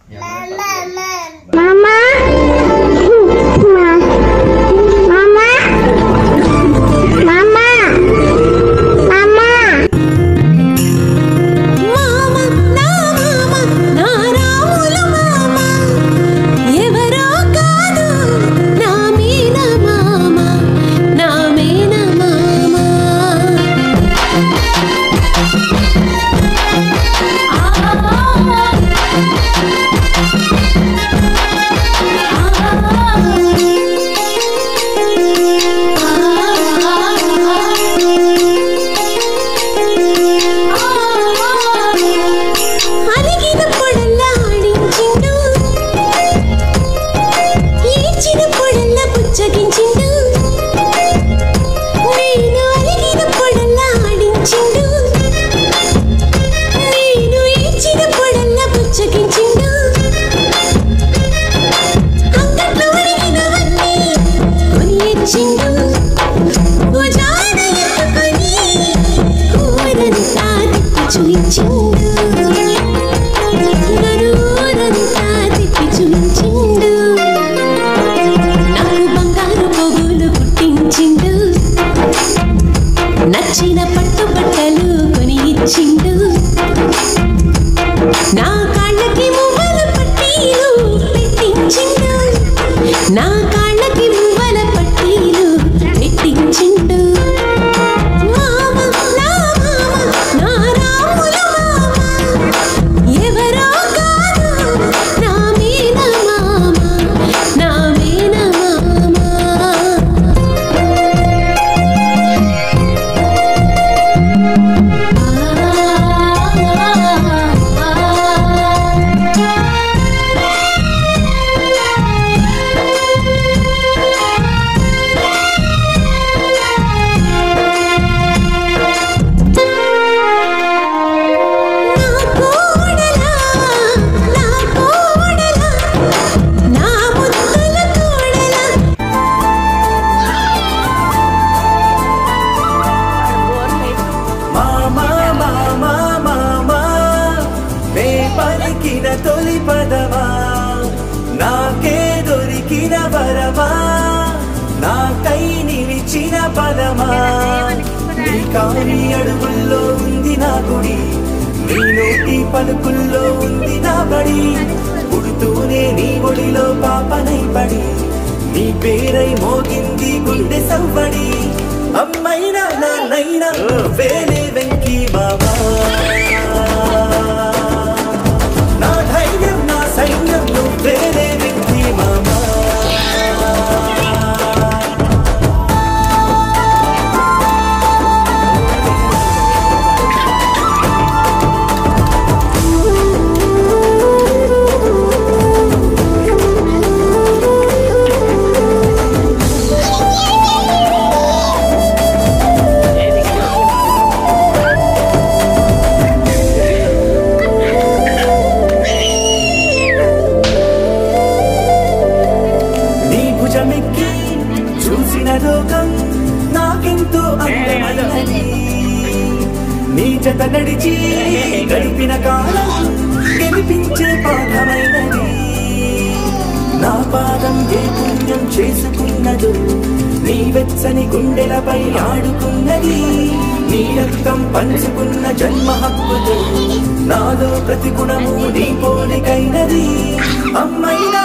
Mama. Mama. Mama. Mama. నచ్చిన పట్టు బట్టలు కొని ఇచ్చిండు నా కాళ్ళకి మువ్వల పట్టీలు పెట్టించిండు నా కాళ్ళకి మువ్వల పట్టీలు పెట్టించిండు మామ నా మామ నా రాముల మామ ఎవరో కాదు నా మీన మామ నా మీన మామ తొలి పదవా నాకే దొరికిన వరమా నాకై నిలిచిన పదమా నీ కాలి అడుగుల్లో ఉంది నా గుడి నీ నోటి పలుకుల్లో ఉంది నా బడి పుడుతూనే నీ ఒడిలో పాపనై పడి నీ పేరై మోగింది గుండె సవ్వడి అమ్మైనా నాన్నైనా వేలే వెంకీ బాబా సైన్యం నువ్వేరే వ్యక్తి మామా చూసిన లోకం నాకెంతో అందమైనది నీ జత నడిచి గడిపిన కాలం గెలిపించే పాఠమైనది నా పాదం ఏ పుణ్యం చేసుకున్నదు నీ వెచ్చని గుండెలపై ఆడుకున్నది నీ రక్తం పంచుకున్న జన్మ హక్కుతో నాలో ప్రతి గుణము నీ పోలికైనది అమ్మైనా